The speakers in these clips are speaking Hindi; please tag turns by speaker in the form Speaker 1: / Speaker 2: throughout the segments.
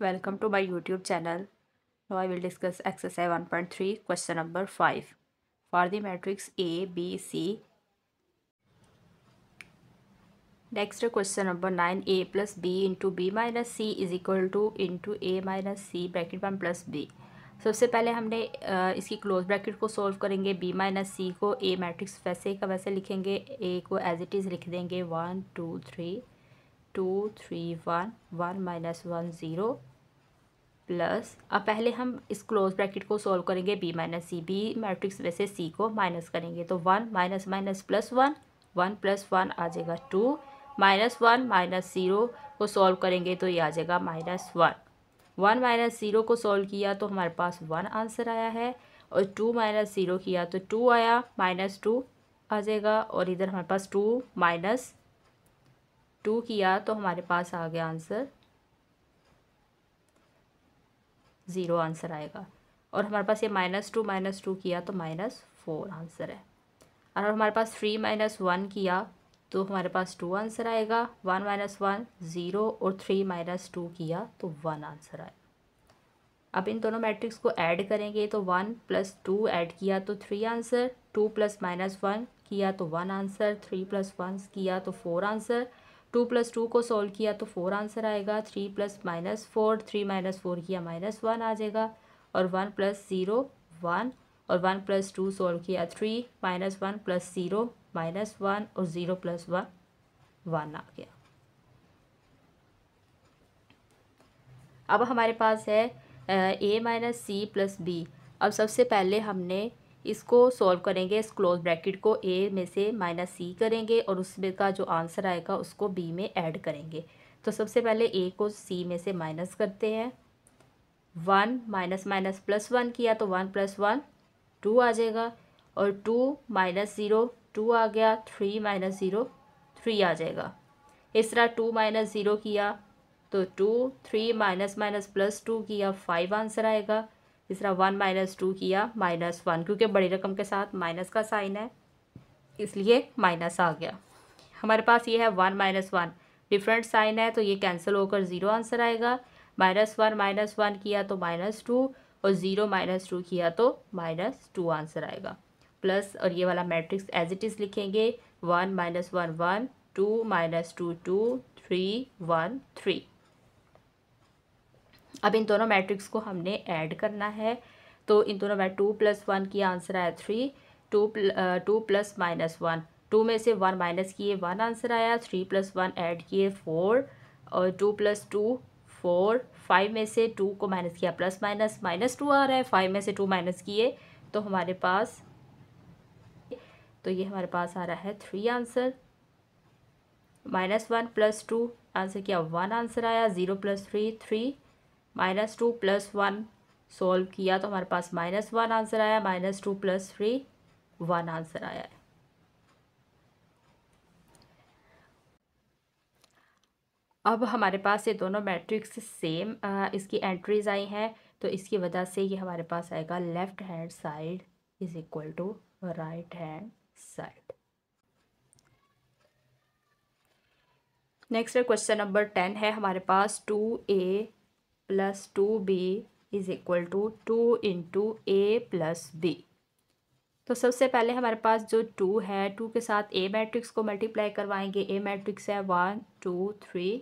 Speaker 1: Welcome to my YouTube channel. Now I will discuss exercise 1.3 question number 5 for the matrix A, B, C. Next question number 9, A plus B into B minus C is equal to into A minus C bracket 1 plus B. सबसे पहले हमने इसकी क्लोज ब्रैकेट को सॉल्व करेंगे. B माइनस सी को A मैट्रिक्स वैसे का वैसे लिखेंगे. A को एज इट इज़ लिख देंगे 1 2 3 2 3 1 1 माइनस 1 0 प्लस. अब पहले हम इस क्लोज ब्रैकेट को सॉल्व करेंगे बी माइनस सी. बी मैट्रिक्स वैसे सी को माइनस करेंगे तो 1 माइनस माइनस प्लस 1 1 प्लस 1 आ जाएगा 2 माइनस 1 माइनस 0 को सॉल्व करेंगे तो ये आ जाएगा माइनस 1. 1 माइनस 0 को सॉल्व किया तो हमारे पास 1 आंसर आया है और 2 माइनस 0 किया तो 2 आया, माइनस 2 आ जाएगा. और इधर हमारे पास 2 माइनस 2 किया तो हमारे पास आ गया आंसर 0 आंसर आएगा. और हमारे पास ये माइनस 2 किया तो माइनस 4 आंसर है. और हमारे पास 3 माइनस 1 किया तो हमारे पास 2 आंसर आएगा. 1 माइनस 1 0 और 3 माइनस 2 किया तो 1 आंसर आएगा. अब इन दोनों मैट्रिक्स को ऐड करेंगे तो 1 प्लस 2 ऐड किया तो 3 आंसर. 2 प्लस माइनस 1 किया तो 1 आंसर. 3 प्लस 1 किया तो 4 आंसर. 2 प्लस 2 को सॉल्व किया तो 4 आंसर आएगा. 3 प्लस माइनस 4 3 माइनस 4 किया माइनस 1 आ जाएगा. और 1 प्लस 0 1 और 1 प्लस 2 सॉल्व किया 3 माइनस 1 प्लस 0 माइनस 1 और 0 प्लस 1 1 आ गया. अब हमारे पास है ए माइनस सी प्लस बी. अब सबसे पहले हमने इसको सॉल्व करेंगे. इस क्लोज ब्रैकेट को ए में से माइनस सी करेंगे और उसमें का जो आंसर आएगा उसको बी में ऐड करेंगे. तो सबसे पहले ए को सी में से माइनस करते हैं. 1 माइनस माइनस प्लस 1 किया तो 1 प्लस 1 2 आ जाएगा. और 2 माइनस 0 2 आ गया. 3 माइनस 0 3 आ जाएगा. इस तरह 2 माइनस 0 किया तो 2 3 माइनस माइनस प्लस 2 किया 5 आंसर आएगा. इस तरह 1 माइनस 2 किया माइनस 1, क्योंकि बड़ी रकम के साथ माइनस का साइन है इसलिए माइनस आ गया. हमारे पास ये है 1 माइनस 1, डिफरेंट साइन है तो ये कैंसिल होकर 0 आंसर आएगा. माइनस 1 किया तो माइनस 2 और 0 माइनस 2 किया तो माइनस 2 आंसर आएगा. प्लस और ये वाला मैट्रिक्स एज इट इज़ लिखेंगे. 1 माइनस 1 1 2 माइनस 2 2 3 1 3. अब इन दोनों मैट्रिक्स को हमने ऐड करना है. तो इन दोनों में 2 प्लस 1 की आंसर आया 3. 2 प्लस माइनस 1, 2 में से 1 माइनस किए 1 आंसर आया. 3 प्लस 1 ऐड किए 4 और 2 प्लस 2 4. 5 में से 2 को माइनस किया प्लस माइनस माइनस 2 आ रहा है. 5 में से 2 माइनस किए तो हमारे पास ये हमारे पास आ रहा है 3 आंसर. माइनस 1 प्लस 2 आंसर किया 1 आंसर आया. 0 प्लस 3 3 माइनस 2 प्लस 1 सॉल्व किया तो हमारे पास माइनस 1 आंसर आया. माइनस 2 प्लस 3 1 आंसर आया है. अब हमारे पास ये दोनों मैट्रिक्स सेम इसकी एंट्रीज आई हैं तो इसकी वजह से ये हमारे पास आएगा left hand side is equal to right hand side. Next question number 10 है हमारे पास. 2a plus 2b is equal to 2 into A plus B. तो सबसे पहले हमारे पास जो 2 है 2 के साथ ए मैट्रिक्स को मल्टीप्लाई करवाएंगे. ए मैट्रिक्स है 1 2 3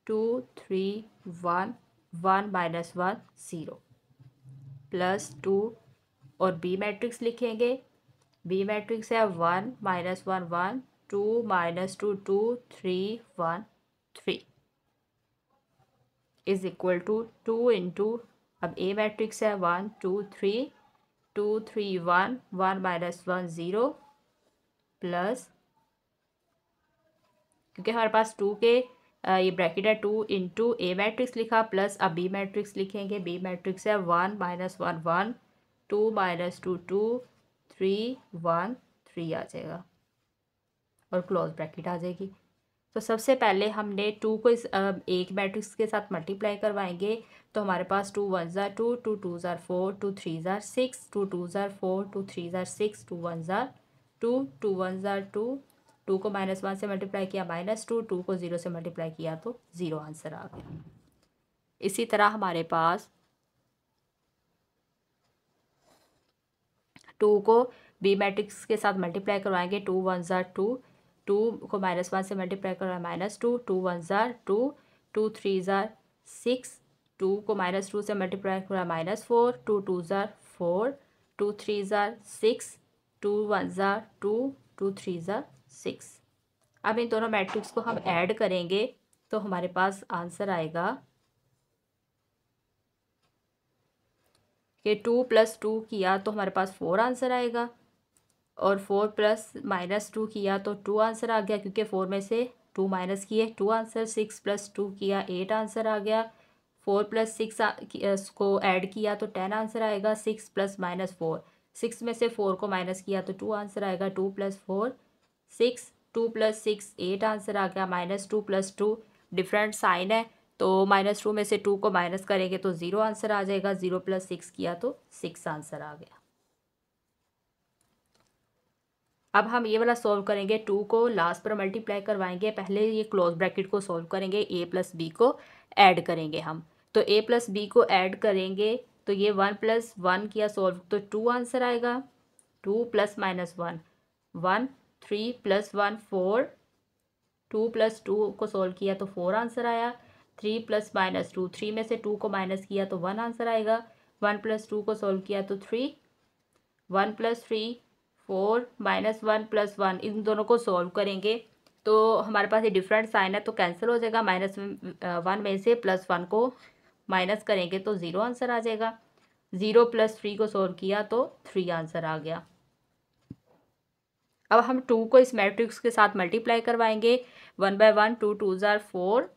Speaker 1: 2 3 1 1 माइनस 1 0 प्लस 2 और बी मैट्रिक्स लिखेंगे. बी मैट्रिक्स है 1 minus 1 1 2 minus 2 2 3 1 3 is equal to 2 into. अब ए मैट्रिक्स है 1 2 3 2 3 1 1 माइनस 1 0 प्लस, क्योंकि हमारे पास 2 के ये ब्रैकेट है 2 इंटू ए मैट्रिक्स लिखा प्लस अब बी मैट्रिक्स लिखेंगे. बी मैट्रिक्स है 1 माइनस 1 1 2 माइनस 2 2 3 1 3 आ जाएगा और क्लोज ब्रैकेट आ जाएगी. तो सबसे पहले हमने 2 को इस एक मैट्रिक्स के साथ मल्टीप्लाई करवाएंगे तो हमारे पास 2 1 ज़ार 2 2 2 ज़ार 4 2 3 ज़ार 6 2 2 ज़ार 4 2 3 ज़ार 6 2 1 ज़ार 2 2 1 ज़ार 2. 2 को माइनस 1 से मल्टीप्लाई किया माइनस 2 2 को 0 से मल्टीप्लाई किया तो 0 आंसर आ गया. इसी तरह हमारे पास 2 को बी मैट्रिक्स के साथ मल्टीप्लाई करवाएंगे, 2 वन ज़ार 2, 2 को -1 से मल्टीप्लाई करवाए -2, 2 वन ज़ार 2, 2 थ्री ज़ार 6, 2 को -2 से मल्टीप्लाई करवाए -4, 2 टू ज़ार 4, 2 थ्री ज़ार 6, 2 वन ज़ार 2, 2 थ्री ज़ार 6। अब इन दोनों मैट्रिक्स को हम ऐड करेंगे तो हमारे पास आंसर आएगा कि 2 + 2 किया तो हमारे पास 4 आंसर आएगा, और 4 प्लस -2 किया तो 2 आंसर आ गया, क्योंकि 4 में से 2 माइनस किए 2 आंसर। 6 + 2 किया 8 आंसर आ गया। 4 + 6 को ऐड किया तो 10 आंसर आएगा। 6 + -4, 6 में से 4 को माइनस किया तो 2 आंसर आएगा। 2 + 4 6, 2 + 6 8 आंसर आ गया। -2 + 2 डिफरेंट साइन है, तो -2 में से 2 को माइनस करेंगे तो 0 आंसर आ जाएगा। 0 + 6 किया तो 6 आंसर आ गया। अब हम ये वाला सॉल्व करेंगे, 2 को लास्ट पर मल्टीप्लाई करवाएंगे। पहले ये क्लोज ब्रैकेट को सॉल्व करेंगे, a + b को ऐड करेंगे हम। तो a + b को ऐड करेंगे तो ये 1 + 1 किया सॉल्व तो 2 आंसर आएगा। 2 + -1 1, 3 + 1 4, 2 + 2 को सॉल्व किया तो 4 आंसर आया। 3 + -2 3 में से 2 को माइनस किया तो 1 आंसर आएगा। 1 + 2 को सॉल्व किया तो 3, 1 + 3 4, -1 + 1 इन दोनों को सॉल्व करेंगे तो हमारे पास ये डिफरेंट साइन है तो कैंसिल हो जाएगा। -1 में से +1 को माइनस करेंगे तो 0 आंसर आ जाएगा। 0 + 3 को सॉल्व किया तो 3 आंसर आ गया। अब हम 2 को इस मैट्रिक्स के साथ मल्टीप्लाई करवाएंगे। 1 / 1 2 2 ज़ार 4,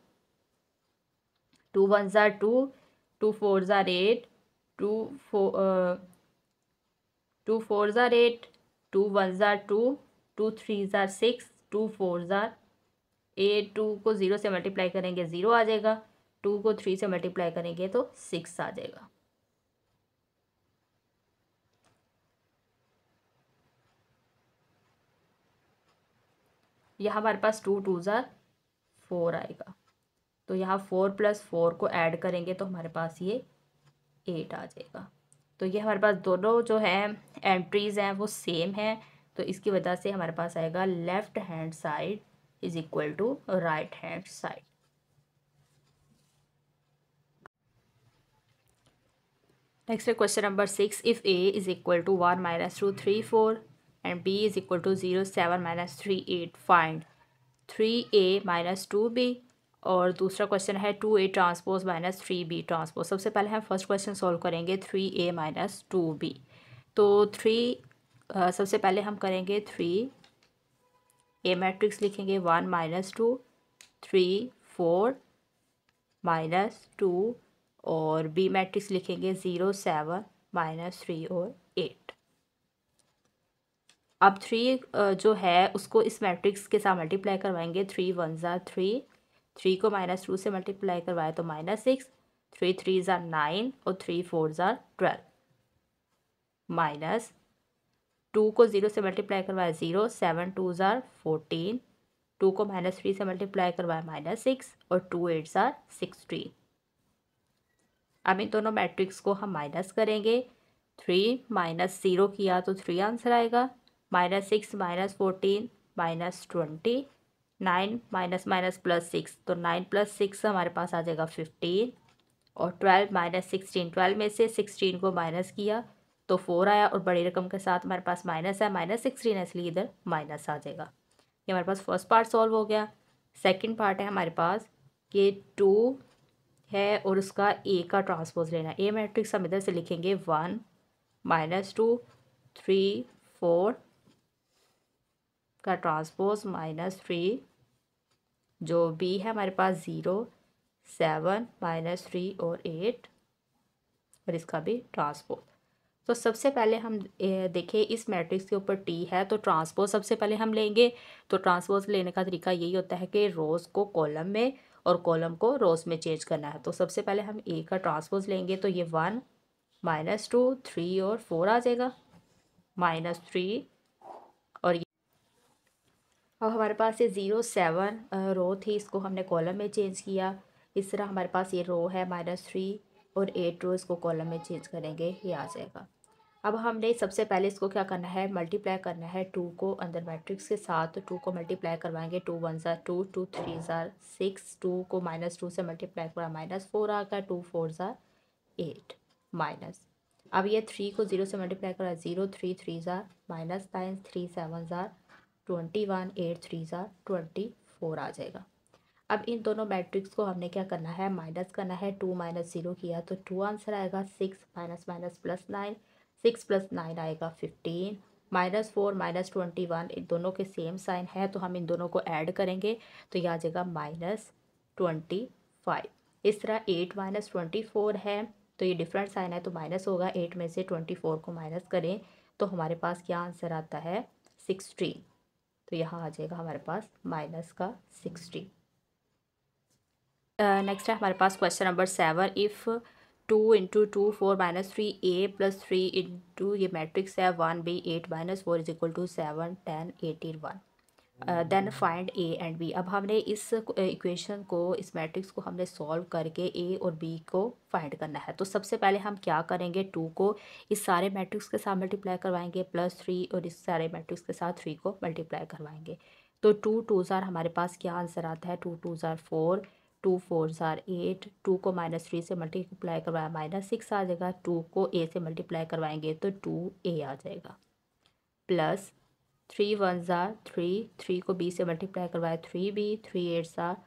Speaker 1: 2 1 ज़ार 2, 2 4 ज़ार 8, 2 4 ज़ार 8, 2 1 ज़ार 2, 2 3 ज़ार 6, 2 4 ज़ार 8। 2 को 0 से मल्टीप्लाई करेंगे 0 आ जाएगा। 2 को 3 से मल्टीप्लाई करेंगे तो 6 आ जाएगा। यहाँ हमारे पास 2 2 ज़ार 4 आएगा, तो यहाँ 4 + 4 को ऐड करेंगे तो हमारे पास ये 8 आ जाएगा। तो ये हमारे पास दोनों जो है एंट्रीज़ हैं वो सेम हैं, तो इसकी वजह से हमारे पास आएगा left hand side = right hand side. Next है question number 6। If a = 1 - 2 3 4 and b = 0 7 - 3 8, find 3a - 2b। और दूसरा क्वेश्चन है 2a ट्रांसपोज - 3b ट्रांसपोज। सबसे पहले हम फर्स्ट क्वेश्चन सॉल्व करेंगे 3a - 2b। तो सबसे पहले हम करेंगे 3a मैट्रिक्स लिखेंगे 1 - 2 3 4 -2, और बी मैट्रिक्स लिखेंगे 0 7 -3 और 8। अब 3 जो है उसको इस मैट्रिक्स के साथ मल्टीप्लाई करवाएंगे। 3 1 ज़ार 3, 3 को -2 से मल्टीप्लाई करवाए तो -6, 3 3 ज़ार 9 और 3 4 ज़ार 12, -2 को 0 से मल्टीप्लाई करवाए 0, 7 2 ज़ार 14, 2 को -3 से मल्टीप्लाई करवाए -6 और 2 8 ज़ार 16। अब इन दोनों मैट्रिक्स को हम माइनस करेंगे। 3 - 0 किया तो 3 आंसर आएगा। -6 - 14 -20, 9 -6 तो 9 + 6 हमारे पास आ जाएगा 15, और 12 - 16 12 में से 16 को माइनस किया तो 4 आया, और बड़ी रकम के साथ हमारे पास माइनस है -16 है, इसलिए इधर माइनस आ जाएगा। ये हमारे पास फर्स्ट पार्ट सॉल्व हो गया। सेकंड पार्ट है हमारे पास कि 2 है और उसका ए का ट्रांसपोज लेना है। ए मैट्रिक्स हम इधर से लिखेंगे 1 - 2 3 4 का ट्रांसपोज -3, जो बी है हमारे पास 0 7 -3 और 8, और इसका भी ट्रांसपोज। तो सबसे पहले हम देखें इस मैट्रिक्स के ऊपर टी है तो ट्रांसपोज सबसे पहले हम लेंगे। तो ट्रांसपोज लेने का तरीका यही होता है कि रोज़ को कॉलम में और कॉलम को रोज़ में चेंज करना है। तो सबसे पहले हम ए का ट्रांसपोज लेंगे तो ये 1 -2 3 और 4 आ जाएगा, -3, और ये अब हमारे पास ये 0 7 रो थी, इसको हमने कॉलम में चेंज किया। इस तरह हमारे पास ये रो है -3 और 8 रो, इसको कॉलम में चेंज करेंगे, ये आ जाएगा। अब हमने सबसे पहले इसको क्या करना है, मल्टीप्लाई करना है 2 को अंदर मैट्रिक्स के साथ। तो 2 को मल्टीप्लाई करवाएंगे, 2 1 ज़ार 2, 2 3 ज़ार 6, 2 को -2 से मल्टीप्लाई करा -4 आ गया, 2 4 ज़ार 8 माइनस। अब ये 3 को 0 से मल्टीप्लाई करा 0, 3 3 ज़ार -9, 3 7 ज़ार 21, 8 3 ज़ार 24 आ जाएगा। अब इन दोनों मैट्रिक्स को हमने क्या करना है, माइनस करना है। 2 - 0 किया तो 2 आंसर आएगा। 6 - +9, 6 + 9 आएगा 15, -4 -21 इन दोनों के सेम साइन है तो हम इन दोनों को ऐड करेंगे तो यह आ जाएगा -25। इस तरह 8 - 24 है तो ये डिफरेंट साइन है तो माइनस होगा। 8 में से 24 को माइनस करें तो हमारे पास क्या आंसर आता है, 16। तो यहाँ आ जाएगा हमारे पास -16। नेक्स्ट है हमारे पास question number 7। If 2 × 2 4 - 3a + 3 into ये मैट्रिक्स है 1b 8 - 4 = 7 10 18 1, then find a and b। अब हमने इस इक्वेशन को, इस मैट्रिक्स को हमने सॉल्व करके a और b को फाइंड करना है। तो सबसे पहले हम क्या करेंगे, 2 को इस सारे मैट्रिक्स के साथ मल्टीप्लाई करवाएंगे +3 और इस सारे मैट्रिक्स के साथ 3 को मल्टीप्लाई करवाएंगे। तो 2 2 ज़ार हमारे पास क्या आंसर आता है, 2 2 ज़ार 4, 2 4 ज़ार 8, 2 को -3 से मल्टीप्लाई करवाया -6 आ जाएगा। 2 को a से मल्टीप्लाई करवाएंगे तो 2a आ जाएगा, प्लस 3 1 ज़ार 3, 3 को b से मल्टीप्लाई करवाया 3b, 3 8 ज़ार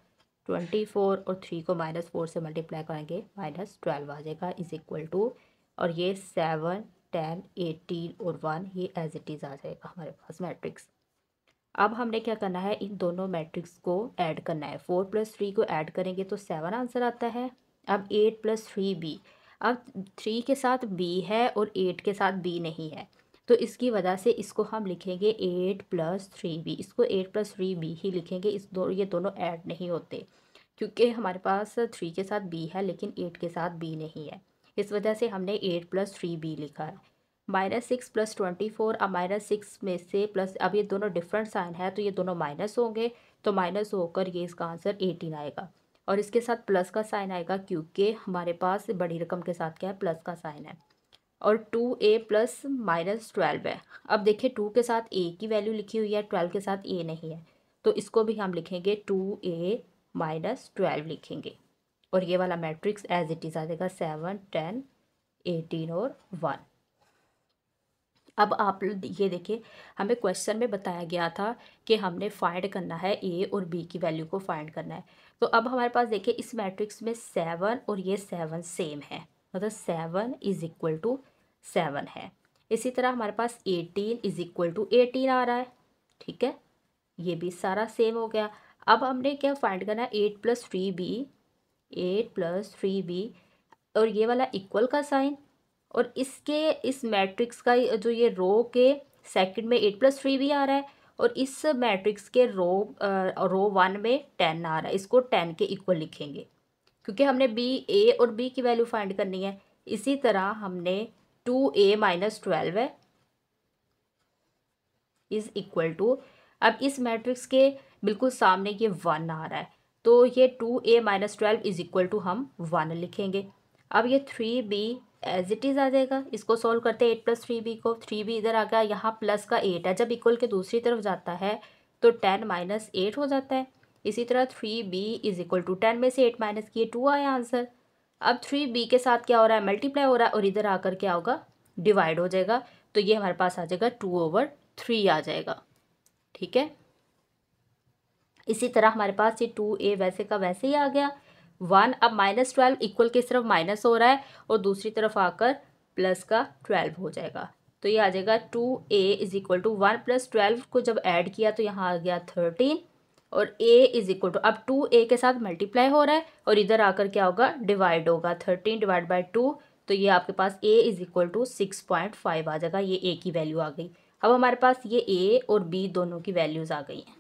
Speaker 1: 24 और 3 को -4 से मल्टीप्लाई करेंगे -12 आ जाएगा, इज इक्वल टू, और ये 7 10 18 और 1 ये एज इट इज़ आ जाएगा हमारे पास मैट्रिक्स। अब हमने क्या करना है, इन दोनों मैट्रिक्स को ऐड करना है। 4 + 3 को ऐड करेंगे तो 7 आंसर आता है। अब 8 + 3b, अब 3 के साथ b है और 8 के साथ b नहीं है तो इसकी वजह से इसको हम लिखेंगे 8 + 3b, इसको 8 + 3b ही लिखेंगे। ये दोनों ऐड नहीं होते क्योंकि हमारे पास 3 के साथ b है लेकिन 8 के साथ b नहीं है, इस वजह से हमने 8 + 3b लिखा है। -6 + 24, अब -6 में से प्लस, अब ये दोनों डिफरेंट साइन है तो ये दोनों माइनस होंगे तो माइनस होकर ये इसका आंसर 18 आएगा। और इसके साथ प्लस का साइन आएगा क्योंकि हमारे पास बड़ी रकम के साथ क्या है, प्लस का साइन है। और 2a + -12 है। अब देखिए 2 के साथ a की वैल्यू लिखी हुई है, 12 के साथ a नहीं है तो इसको भी हम लिखेंगे 2a - 12 लिखेंगे। और ये वाला मैट्रिक्स एज इट इज़ आ जाएगा 7 10 18 और 1। अब आप ये देखिए, हमें क्वेश्चन में बताया गया था कि हमने फाइंड करना है a और b की वैल्यू को फाइंड करना है। तो अब हमारे पास देखिए इस मैट्रिक्स में 7 और ये 7 सेम है, मतलब 7 = 7 है। इसी तरह हमारे पास 18 = 18 आ रहा है, ठीक है, ये भी सारा सेम हो गया। अब हमने क्या फाइंड करना है, 8 + 3b, 8 + 3b और ये वाला इक्वल का साइन, और इसके इस मैट्रिक्स का जो ये रो के सेकंड में 8 + 3b आ रहा है और इस मैट्रिक्स के रो 1 में 10 आ रहा है, इसको 10 के इक्वल लिखेंगे क्योंकि हमने a और b की वैल्यू फाइंड करनी है। इसी तरह हमने 2a - 12 है इज इक्वल टू, अब इस मैट्रिक्स के बिल्कुल सामने ये 1 आ रहा है तो ये 2a - 12 इज इक्वल टू हम 1 लिखेंगे। अब ये 3b एज इट इज़ आ जाएगा, इसको सॉल्व करते हैं 8 + 3b को, 3b इधर आ गया, यहाँ प्लस का 8 है, जब इक्वल के दूसरी तरफ जाता है तो 10 - 8 हो जाता है। इसी तरह 3b = 10 में से 8 माइनस किए 2 आया आंसर। अब 3b के साथ क्या हो रहा है, मल्टीप्लाई हो रहा है और इधर आकर क्या होगा, डिवाइड हो जाएगा तो ये हमारे पास आ जाएगा 2/3 आ जाएगा, ठीक है। इसी तरह हमारे पास ये 2a वैसे का वैसे ही आ गया 1। अब -12 इक्वल की तरफ माइनस हो रहा है और दूसरी तरफ आकर प्लस का 12 हो जाएगा तो ये आ जाएगा 2a = 1 + 12 को जब ऐड किया तो यहाँ आ गया 13 और a अब 2a के साथ मल्टीप्लाई हो रहा है और इधर आकर क्या होगा, डिवाइड होगा, 13 / 2 तो ये आपके पास a = 6.5 आ जाएगा, ये a की वैल्यू आ गई। अब हमारे पास ये a और b दोनों की वैल्यूज़ आ गई हैं।